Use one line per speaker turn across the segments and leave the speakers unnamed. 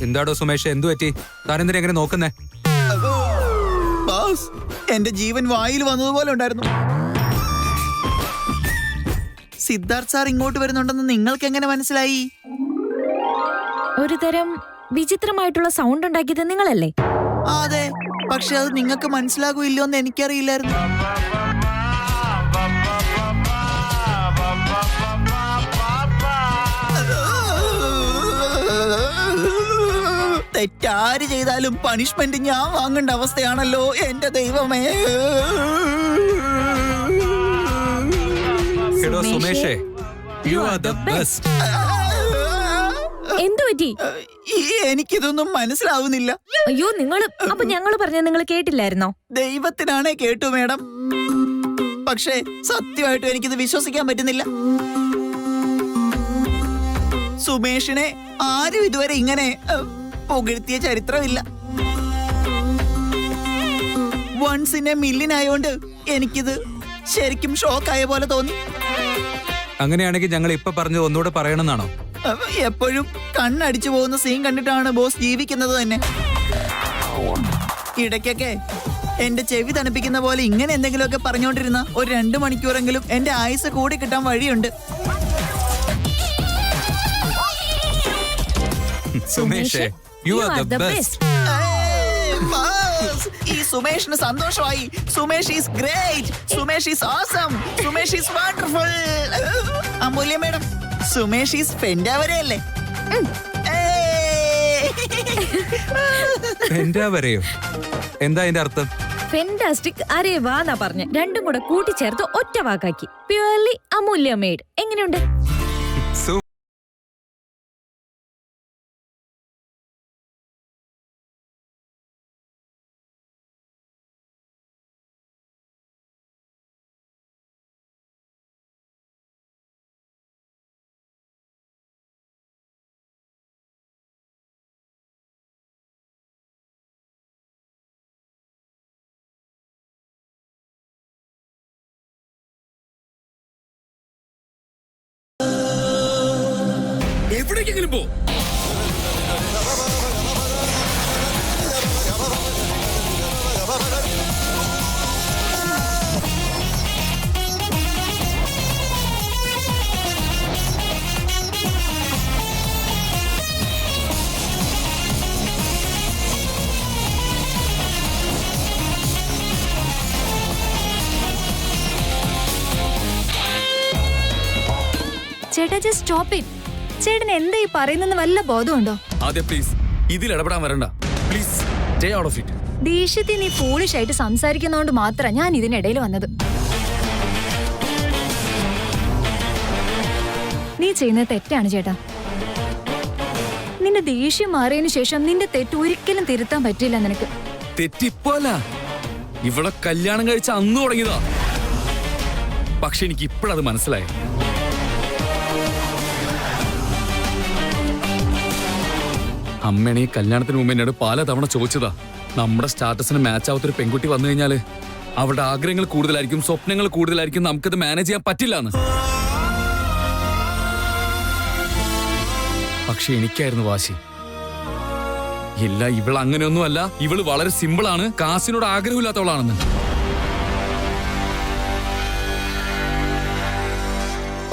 എന്താടോ സുമേഷ്, എന്തു പറ്റി? താനെന്തിനാ എങ്ങനെ നോക്കുന്നേ?
ബോസ്, എന്റെ ജീവൻ വായിൽ വന്നതുപോലെ ഉണ്ടായിരുന്നു. സിദ്ധാർത്ഥ് സാർ ഇങ്ങോട്ട് വരുന്നുണ്ടെന്ന് നിങ്ങൾക്ക് എങ്ങനെ മനസ്സിലായി?
ഒരു തരം വിചിത്രമായിട്ടുള്ള സൗണ്ട് ഉണ്ടാക്കിയത് നിങ്ങളല്ലേ?
അതെ, പക്ഷെ അത് നിങ്ങൾക്ക് മനസ്സിലാകുമല്ലോ എന്ന് എനിക്കറിയില്ലായിരുന്നു. തെറ്റാര് ചെയ്താലും പണിഷ്മെന്റ് ഞാൻ വാങ്ങേണ്ട അവസ്ഥയാണല്ലോ എന്റെ ദൈവമേ.
സുമേഷേ, യു ആർ ദ ബെസ്റ്റ്.
എന്തു പറ്റി?
എനിക്കിതൊന്നും മനസ്സിലാവുന്നില്ല.
അയ്യോ, അപ്പൊ ഞങ്ങള് പറഞ്ഞ നിങ്ങൾ കേട്ടില്ലായിരുന്നോ?
ദൈവത്തിനാണേ കേട്ടു മേഡം, പക്ഷേ സത്യമായിട്ടും എനിക്കിത് വിശ്വസിക്കാൻ പറ്റുന്നില്ല. സുമേഷിനെ ആരും ഇതുവരെ ഇങ്ങനെ പുകഴ്ത്തിയ ചരിത്രമില്ല. വൺസ് ഇൻ എ മില്യൺ ആയോണ്ട് എനിക്കിത് ശരിക്കും ഷോക്കായ പോലെ തോന്നി.
അങ്ങനെയാണെങ്കിൽ ഞങ്ങൾ ഇപ്പൊ പറഞ്ഞത് ഒന്നുകൂടെ പറയണമെന്നാണോ?
എപ്പോഴും കണ്ണടിച്ചു പോകുന്ന സീൻ കണ്ടിട്ടാണ് ബോസ് ജീവിക്കുന്നത് തന്നെ. ഇടയ്ക്കൊക്കെ എന്റെ ചെവി തണുപ്പിക്കുന്ന പോലെ ഇങ്ങനെ എന്തെങ്കിലുമൊക്കെ പറഞ്ഞുകൊണ്ടിരുന്ന ഒരു 2 മണിക്കൂറെങ്കിലും എന്റെ ആയുസ് കൂടി കിട്ടാൻ വഴിയുണ്ട്.
സുമേഷേ, യു ആർ ദ ബെസ്റ്റ്.
ഈ സുമേഷിന് സന്തോഷമായി. Sumesh is great, Sumesh is awesome, Sumesh is wonderful. Amulya madam, Sumesh is പെൻഡാവരെയല്ലേ?
പെൻഡാവരെയോ? എന്താ അതിന്റെ അർത്ഥം?
ഫെന്റാസ്റ്റിക് അരേ വാന്നാ പറഞ്ഞ് രണ്ടും കൂടെ കൂട്ടിച്ചേർത്ത് ഒറ്റ വാക്കാക്കി. പ്യുവർലി അമൂല്യ മെയ്ഡ്. എങ്ങനെയുണ്ട്?
എവിടേക്കെങ്കിലും പോ.
ചേട്ടാ, ജസ്റ്റ് സ്റ്റോപ്പ് ഇറ്റ്. ചേട്ടൻ എന്താ ഈ പറയുന്നെന്ന് വല്ല ബോധമുണ്ടോ?
അതെ, പ്ലീസ് ഇതിൽ ഇടപെടാൻ വരണ്ട. Please stay out of it.
ദേഷ്യത്തിൽ നീ ഫോളിഷ് ആയിട്ട് സംസാരിക്കുന്നതുകൊണ്ട് മാത്രം ഞാൻ ഇതിനിടയിൽ വന്നത്. നീ ചെയ്യുന്നത് തെറ്റാണ് ചേട്ടാ. നിന്റെ ദേഷ്യം മാറിയതിനു ശേഷം നിന്റെ തെറ്റ് ഒരിക്കലും തിരുത്താൻ പറ്റില്ല നിനക്ക്.
തെറ്റിപ്പോല, ഇവിടെ കല്യാണം കഴിച്ച അന്ന് തുടങ്ങിയതാ. പക്ഷെ എനിക്ക് ഇപ്പോഴത് മനസ്സിലായി. അമ്മേണ ഈ കല്യാണത്തിന് മുമ്പ് എന്നോട് പലതവണ ചോദിച്ചതാ, നമ്മുടെ സ്റ്റാറ്റസിന് മാച്ച് ആവാത്തൊരു പെൺകുട്ടി വന്നു കഴിഞ്ഞാല് അവരുടെ ആഗ്രഹങ്ങൾ കൂടുതലായിരിക്കും, സ്വപ്നങ്ങൾ കൂടുതലായിരിക്കും, നമുക്കത് മാനേജ് ചെയ്യാൻ പറ്റില്ലാന്ന്. പക്ഷെ എനിക്കായിരുന്നു വാശി. ഇല്ല, ഇവൾ അങ്ങനെയൊന്നുമല്ല, ഇവള് വളരെ സിമ്പിളാണ്, കാശിനോട് ആഗ്രഹമില്ലാത്തവളാണെന്ന്.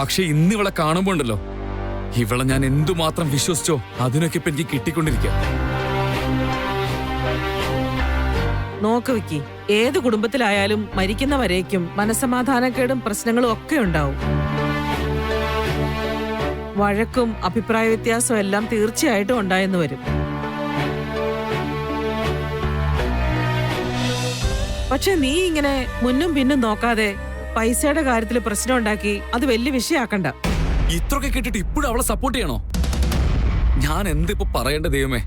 പക്ഷെ ഇന്ന് ഇവളെ കാണുമ്പോ ഉണ്ടല്ലോ, ഇവളെ ഞാൻ എന്തുമാത്രം വിശ്വസിച്ചോ അതിനൊക്കെ ഇപ്പൊ എനിക്ക് കിട്ടിക്കൊണ്ടിരിക്കുക.
നോക്ക് വിക്കി, ഏത് കുടുംബത്തിലായാലും മരിക്കുന്നവരേക്കും മനസ്സമാധാനക്കേടും പ്രശ്നങ്ങളും ഒക്കെ ഉണ്ടാവും. വഴക്കും അഭിപ്രായ വ്യത്യാസവും എല്ലാം തീർച്ചയായിട്ടും ഉണ്ടായെന്ന് വരും. പക്ഷെ നീ ഇങ്ങനെ മുന്നും പിന്നും നോക്കാതെ പൈസയുടെ കാര്യത്തിൽ പ്രശ്നം ഉണ്ടാക്കി അത് വലിയ വിഷയാക്കണ്ട.
ഇത്രയൊക്കെ കേട്ടിട്ട് ഇപ്പോഴും അവളെ സപ്പോർട്ട് ചെയ്യണോ? ഞാൻ എന്തിപ്പോ പറയേണ്ട ദൈവമേ.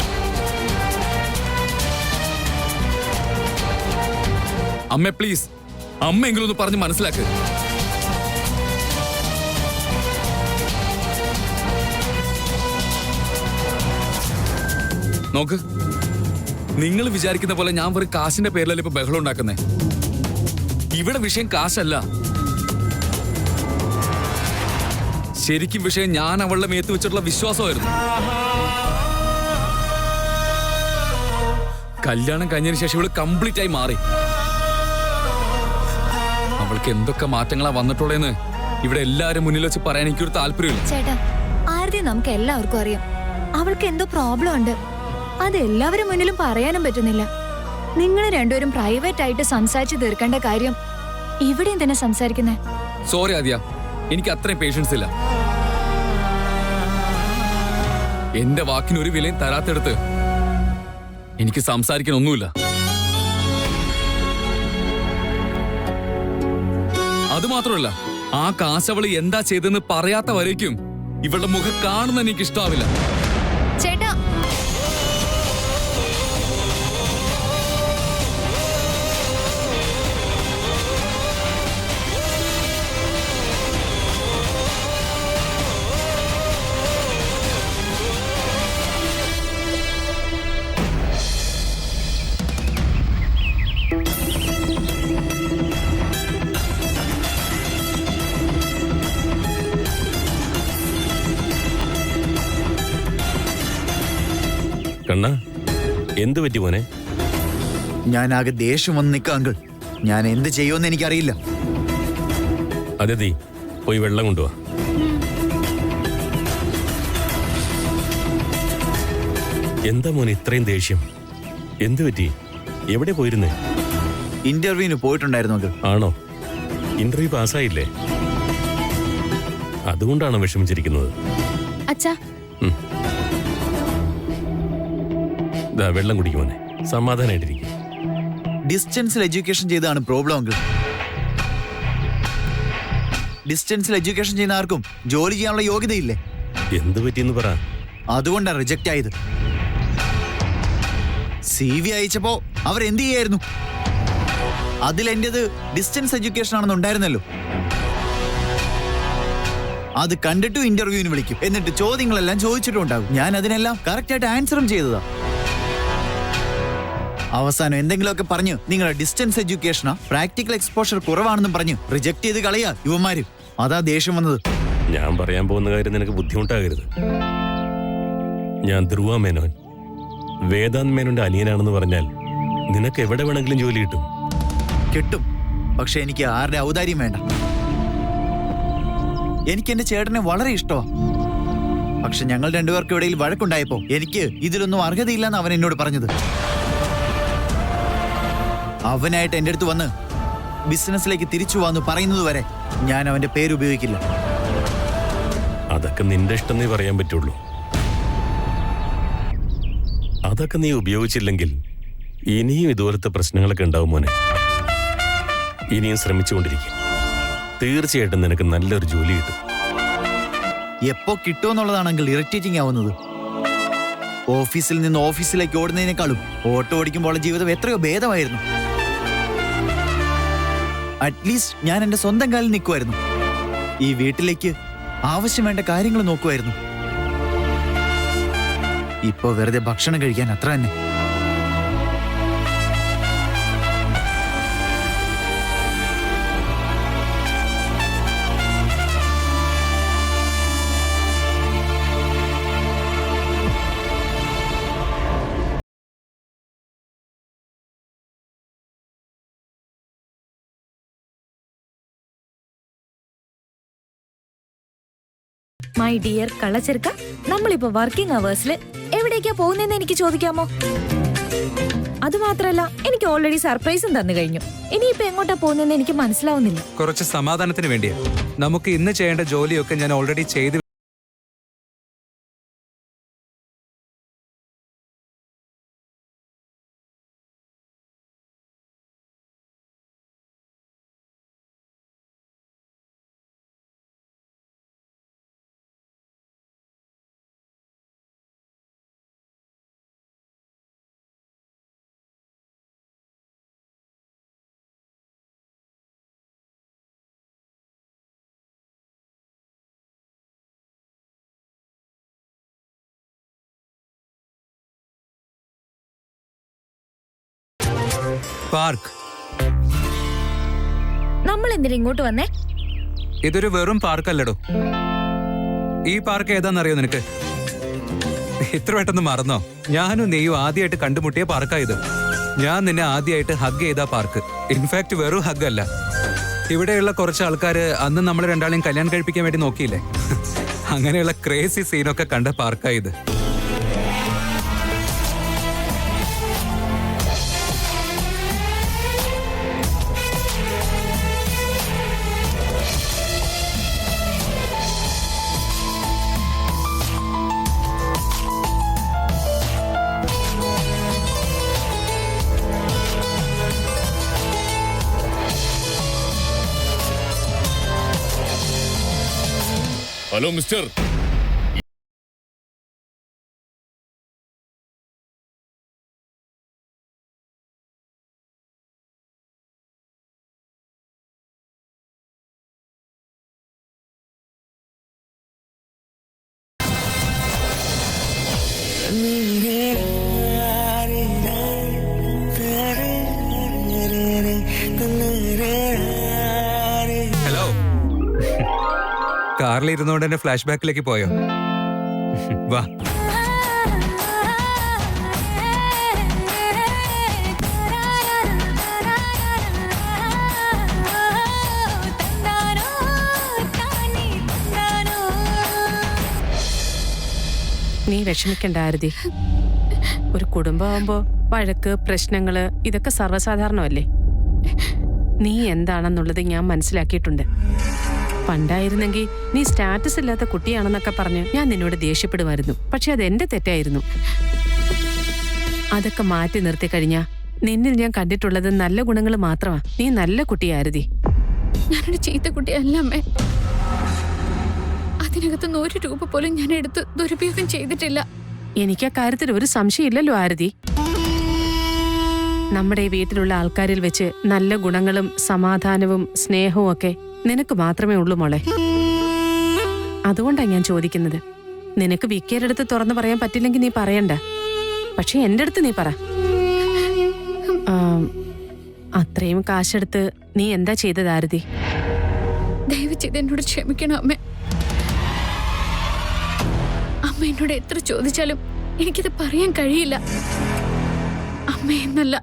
അമ്മ പ്ലീസ്, അമ്മ എങ്കിലും ഒന്ന് പറഞ്ഞ് മനസ്സിലാക്ക്. നോക്ക്, നിങ്ങൾ വിചാരിക്കുന്ന പോലെ ഞാൻ വെറും കാശിന്റെ പേരിലല്ല ഇപ്പൊ ബഹളം ഉണ്ടാക്കുന്നേ. ഇവിടെ വിഷയം കാശല്ല. ശരിക്കും വിഷയം ഞാൻ അവളുടെ മേത്ത് വെച്ചിട്ടുള്ള വിശ്വാസമായിരുന്നു. കല്യാണം കഴിഞ്ഞതിന് ശേഷം ഇവള് കംപ്ലീറ്റ് ആയി മാറി. അവൾക്ക് എന്തൊക്കെ മാറ്റങ്ങളാ വന്നിട്ടുള്ളതെന്ന് ഇവിടെ എല്ലാരും മുന്നിൽ വെച്ച് പറയാൻ എനിക്കൊരു താല്പര്യമില്ല.
ചേട്ടാ, ആരതി നമുക്ക് എല്ലാവർക്കും അറിയാം. അവൾക്ക് എന്തോ പ്രോബ്ലം ഉണ്ട്. അത് എല്ലാവരും മുന്നിലും പറയാനും പറ്റുന്നില്ല. നിങ്ങൾ രണ്ടുപേരും പ്രൈവറ്റ് ആയിട്ട് സംസാരിച്ച് തീർക്കേണ്ട കാര്യം ഇവിടെ എന്തിനാ സംസാരിക്കുന്നേ?
സോറി ആദ്യ, എനിക്ക് അത്രയും പേഷ്യൻസ് ഇല്ല. എന്റെ വാക്കിന് ഒരു വിലയും തരാത്തെടുത്ത് എനിക്ക് സംസാരിക്കാൻ ഒന്നുമില്ല. അതുമാത്രമല്ല, ആ കാശവള് എന്താ ചെയ്തെന്ന് പറയാത്ത വരയ്ക്കും ഇവളുടെ മുഖം കാണുന്ന എനിക്ക് ഇഷ്ടാവില്ല.
ചേട്ടാ,
കണ്ണ, എന്ത് പറ്റി മോനെ?
ഞാൻ ആകെ ദേഷ്യം വന്ന് നിൽക്കാം അങ്കിൾ. ഞാൻ എന്ത് ചെയ്യുമെന്ന് എനിക്കറിയില്ല.
അതെ, പോയി വെള്ളം കൊണ്ടുവാ. എന്താ മോനെ ഇത്രയും ദേഷ്യം? എന്ത് പറ്റി? എവിടെ പോയിരുന്നേ?
ഇന്റർവ്യൂവിന് പോയിട്ടുണ്ടായിരുന്നു അങ്കിൾ.
ആണോ? ഇന്റർവ്യൂ പാസ്സായില്ലേ? അതുകൊണ്ടാണോ വിഷമിച്ചിരിക്കുന്നത്?
അച്ഛാ,
വെള്ളം കുടിക്കുമോനെ, സമാധാനായിട്ടിരിക്കും.
ഡിസ്റ്റൻസിൽ എഡ്യൂക്കേഷൻ ചെയ്താണ് പ്രോബ്ലം അങ്കിൾ. ഡിസ്റ്റൻസിൽ എഡ്യൂക്കേഷൻ ചെയ്യുന്ന ആർക്കും ജോലി ചെയ്യാനുള്ള യോഗ്യതയില്ലേ?
എന്ത് പറ്റിയെന്ന് പറ.
അതുകൊണ്ടാണ് റിജക്റ്റ് ആയത്. CV അയച്ചപ്പോ അവരെന്ത് ചെയ്യായിരുന്നു? അതിൽ എന്റേത് ഡിസ്റ്റൻസ് എഡ്യൂക്കേഷൻ ആണെന്ന് ഉണ്ടായിരുന്നല്ലോ. അത് കണ്ടിട്ടും ഇന്റർവ്യൂവിന് വിളിക്കും, എന്നിട്ട് ചോദ്യങ്ങളെല്ലാം ചോദിച്ചിട്ടും ഉണ്ടാകും. ഞാൻ അതിനെല്ലാം കറക്റ്റായിട്ട് ആൻസറും ചെയ്തതാ. അവസാനം എന്തെങ്കിലുമൊക്കെ പറഞ്ഞു നിങ്ങളുടെ ഡിസ്റ്റൻസ് എഡ്യൂക്കേഷനാ, പ്രാക്ടിക്കൽ എക്സ്പോഷർ കുറവാണെന്നും പറഞ്ഞു റിജക്ട് ചെയ്ത് കളയാ യുവന്മാര്. അതാ ദേഷ്യം വന്നത്.
ഞാൻ പറയാൻ പോകുന്ന കാര്യം നിനക്ക് ബുദ്ധിമുട്ടാകരുത്. ഞാൻ ധ്രുവ മേനോൻ, വേദാന്ത് മേനോന്റെ അനിയനാണെന്ന് പറഞ്ഞാൽ നിനക്ക് എവിടെ വേണമെങ്കിലും ജോലി കിട്ടും.
കിട്ടും, പക്ഷെ എനിക്ക് ആരുടെ ഔദാര്യം വേണ്ട. എനിക്ക് എന്റെ ചേട്ടനെ വളരെ ഇഷ്ടമാ. പക്ഷെ ഞങ്ങൾ രണ്ടുപേർക്കും ഇടയിൽ വഴക്കുണ്ടായപ്പോ എനിക്ക് ഇതിലൊന്നും അർഹതയില്ലെന്ന് അവൻ എന്നോട് പറഞ്ഞത്. അവനായിട്ട് എന്റെ അടുത്ത് വന്ന് ബിസിനസ്സിലേക്ക് തിരിച്ചു വന്ന് പറയുന്നത് വരെ ഞാൻ അവന്റെ പേര് ഉപയോഗിക്കില്ല.
അതൊക്കെ നിന്റെ ഇഷ്ടം നീ പറയാൻ പറ്റുള്ളൂ. അതൊക്കെ നീ ഉപയോഗിച്ചില്ലെങ്കിൽ ഇനിയും ഇതുപോലത്തെ പ്രശ്നങ്ങളൊക്കെ ഉണ്ടാവും മോനെ. ഇനിയും ശ്രമിച്ചുകൊണ്ടിരിക്കും. തീർച്ചയായിട്ടും നിനക്ക് നല്ലൊരു ജോലി കിട്ടും.
എപ്പോ കിട്ടുമെന്നുള്ളതാണെങ്കിൽ ഇറിറ്റേറ്റിംഗ് ആവുന്നത്. ഓഫീസിൽ നിന്ന് ഓഫീസിലേക്ക് ഓടുന്നതിനേക്കാളും ഓട്ടോ ഓടിക്കുമ്പോൾ ജീവിതം എത്രയോ ഭേദമായിരുന്നു. അറ്റ്ലീസ്റ്റ് ഞാൻ എന്റെ സ്വന്തം കാലിൽ നിൽക്കുമായിരുന്നു. ഈ വീട്ടിലേക്ക് ആവശ്യം വേണ്ട കാര്യങ്ങൾ നോക്കുമായിരുന്നു. ഇപ്പോ വെറുതെ ഭക്ഷണം കഴിക്കാൻ അത്ര തന്നെ.
മൈ ഡിയർ കള്ളച്ചെറുക്ക, നമ്മളിപ്പോ വർക്കിംഗ് അവേഴ്സിൽ എവിടേക്കാ പോകുന്നതെന്ന് എനിക്ക് ചോദിക്കാമോ? അതുമാത്രല്ല, എനിക്ക് ഓൾറെഡി സർപ്രൈസും തന്നു കഴിഞ്ഞു. ഇനിയിപ്പോ എങ്ങോട്ടാ പോകുന്നതെന്ന് എനിക്ക് മനസ്സിലാവുന്നില്ല.
കുറച്ച് സമാധാനത്തിന് വേണ്ടിയാ. നമുക്ക് ഇന്ന് ചെയ്യേണ്ട ജോലിയൊക്കെ ഞാൻ ഓൾറെഡി ചെയ്ത് പാർക്ക്.
നമ്മൾ എന്തിനാ ഇങ്ങോട്ട് വന്നേ?
ഇതൊരു വെറും പാർക്കല്ലടോ. ഈ പാർക്ക് ഏതാണെന്നറിയോ നിനക്ക്? ഇത്ര പെട്ടെന്ന് മറന്നോ? ഞാനും നീയും ആദ്യമായിട്ട് കണ്ടുമുട്ടിയ പാർക്കാ ഇത്. ഞാൻ നിന്നെ ആദ്യമായിട്ട് ഹഗ് ചെയ്ത പാർക്ക്. ഇൻഫാക്ട് വെറും ഹഗ് അല്ല, ഇവിടെയുള്ള കുറച്ച് ആൾക്കാര് അന്ന് നമ്മൾ രണ്ടാളെയും കല്യാണം കഴിപ്പിക്കാൻ വേണ്ടി നോക്കിയില്ലേ? അങ്ങനെയുള്ള ക്രേസി സീനൊക്കെ കണ്ട പാർക്കാ ഇത്.
Hello mister,
hello. കാറിലിരുന്നോണ്ട് എന്നെ ഫ്ലാഷ് ബാക്കിലേക്ക് പോയോ? വാ.
നീ വിഷമിക്കണ്ട ആരതി. ഒരു കുടുംബമാകുമ്പോ വഴക്ക്, പ്രശ്നങ്ങള് ഇതൊക്കെ സർവ്വസാധാരണമല്ലേ. നീ എന്താണെന്നുള്ളത് ഞാൻ മനസ്സിലാക്കിയിട്ടുണ്ട്. പണ്ടായിരുന്നെങ്കിൽ നീ സ്റ്റാറ്റസ് ഇല്ലാത്ത കുട്ടിയാണെന്നൊക്കെ പറഞ്ഞ് ഞാൻ നിന്നോട് ദേഷ്യപ്പെടുമായിരുന്നു. പക്ഷെ അത് എന്റെ തെറ്റായിരുന്നു. അതൊക്കെ മാറ്റി നിർത്തി കഴിഞ്ഞാ നിന്നിൽ ഞാൻ കണ്ടിട്ടുള്ളത് നല്ല ഗുണങ്ങൾ മാത്രമാ. നീ നല്ല കുട്ടിയാരതി.
ഞാനൊരു ചീത്ത കുട്ടിയല്ല അമ്മേ. അതിനകത്തുനിന്ന് ഒരു രൂപ പോലും ഞാൻ എടുത്ത് ദുരുപയോഗം ചെയ്തിട്ടില്ല.
എനിക്ക് ആ കാര്യത്തിൽ ഒരു സംശയമില്ലല്ലോ ആരതി. നമ്മുടെ ഈ വീട്ടിലുള്ള ആൾക്കാരിൽ വെച്ച് നല്ല ഗുണങ്ങളും സമാധാനവും സ്നേഹവും ഒക്കെ നിനക്ക് മാത്രമേ ഉള്ളൂ മോളെ. അതുകൊണ്ടാണ് ഞാൻ ചോദിക്കുന്നത്. നിനക്ക് വിക്കിയുടെ അടുത്ത് തുറന്നു പറയാൻ പറ്റില്ലെങ്കിൽ നീ പറയണ്ട. പക്ഷെ എന്റെ അടുത്ത് നീ പറ. അത്രയും കാശെടുത്ത് നീ എന്താ ചെയ്തത് ആരതി?
ദയവ് ചെയ്ത് എന്നോട് ക്ഷമിക്കണം അമ്മേ. അമ്മ എന്നോട് എത്ര ചോദിച്ചാലും എനിക്കിത് പറയാൻ കഴിയില്ല. അമ്മ എന്നല്ല,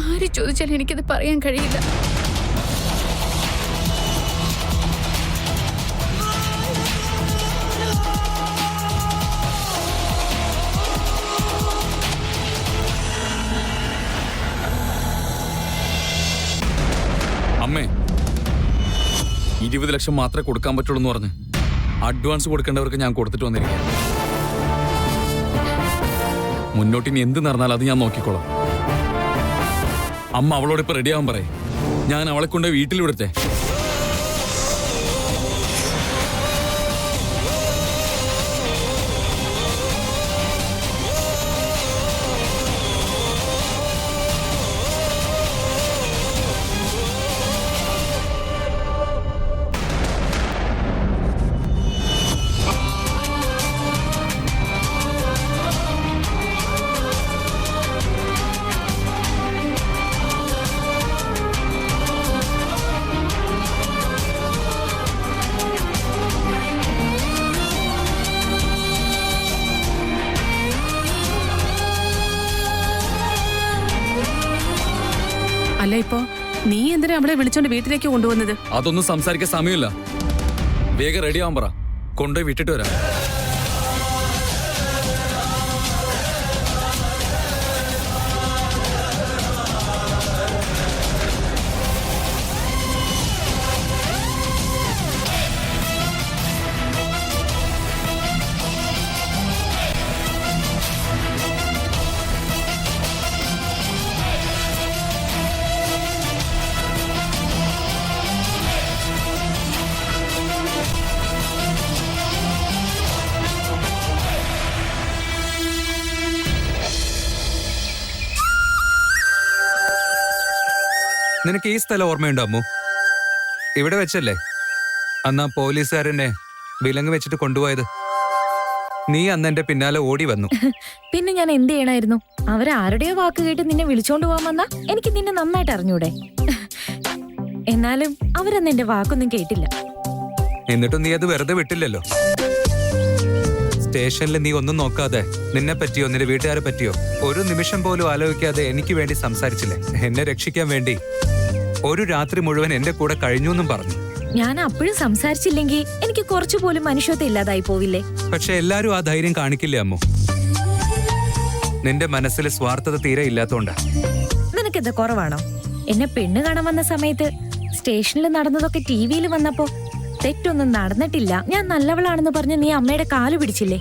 ആര് ചോദിച്ചാലും എനിക്കിത് പറയാൻ കഴിയില്ല.
അമ്മേ, 20 ലക്ഷം മാത്രമേ കൊടുക്കാൻ പറ്റുള്ളൂ എന്ന് പറഞ്ഞ് അഡ്വാൻസ് കൊടുക്കേണ്ടവർക്ക് ഞാൻ കൊടുത്തിട്ട് വന്നിരിക്കാം. മുന്നോട്ട് ഇനി എന്ത് നടന്നാൽ അത് ഞാൻ നോക്കിക്കോളാം. അമ്മ അവളോട് ഇപ്പൊ റെഡിയാവാൻ പറയേ. ഞാൻ അവളെ കൊണ്ട് വീട്ടിൽ വിടട്ടെ.
അല്ല, ഇപ്പോ നീ എന്തിനാ അവളെ വിളിച്ചോണ്ട് വീട്ടിലേക്ക് കൊണ്ടുവന്നത്?
അതൊന്നും സംസാരിക്കാൻ സമയമില്ല. വേഗം റെഡിയാവാൻ പറ, കൊണ്ടുപോയി വിട്ടിട്ട് വരാം.
നിനക്ക് ഈ സ്ഥലം ഓർമ്മയുണ്ടോ അമ്മു? ഇവിടെ വെച്ചല്ലേ അന്ന് ആ പോലീസുകാരനെ വിലങ്ങ് വെച്ചിട്ട് കൊണ്ടുപോയത്? നീ അന്ന് എന്റെ പിന്നാലെ ഓടി വന്നു.
പിന്നെ ഞാൻ എന്ത് ചെയ്യണായിരുന്നു? അവരാരുടെയോ വാക്ക് കേട്ട് നിന്നെ വിളിച്ചോണ്ട് പോകാൻ വന്നാ എനിക്ക് നിന്നെ നന്നായിട്ട് അറിഞ്ഞൂടെ? എന്നാലും അവരന്ന് എന്റെ വാക്കൊന്നും കേട്ടില്ല.
എന്നിട്ടും നീ അത് വെറുതെ വിട്ടില്ലല്ലോ. സ്റ്റേഷനിൽ നീ ഒന്നും നോക്കാതെ നിന്നെ പറ്റിയോ നിന്റെ വീട്ടുകാരെ പറ്റിയോ ഒരു നിമിഷം പോലും ആലോചിക്കാതെ എനിക്ക് വേണ്ടി സംസാരിച്ചില്ലേ? എന്നെ രക്ഷിക്കാൻ വേണ്ടി ഒരു രാത്രി മുഴുവൻ എന്റെ കൂടെ കഴിഞ്ഞു എന്നും പറഞ്ഞു.
ഞാൻ അപ്പോഴും സംസാരിച്ചില്ലെങ്കിൽ എനിക്ക് കുറച്ചുപോലും മനുഷ്യത്വം ഇല്ലാതായി പോവില്ലേ?
പക്ഷെ എല്ലാരും ആ ധൈര്യം കാണിക്കില്ലേ അമ്മു? നിന്റെ മനസ്സിൽ സ്വാർത്ഥത തീരെ ഇല്ലാത്തോണ്ടാ.
നിനക്കെന്താ കുറവാണോ? എന്നെ പെണ്ണ് കാണാൻ വന്ന സമയത്ത് സ്റ്റേഷനിൽ നടന്നതൊക്കെ ടിവിയിൽ വന്നപ്പോ തെറ്റൊന്നും നടന്നിട്ടില്ല, ഞാൻ നല്ലവളാണെന്ന് പറഞ്ഞ് നീ അമ്മയുടെ കാല് പിടിച്ചില്ലേ?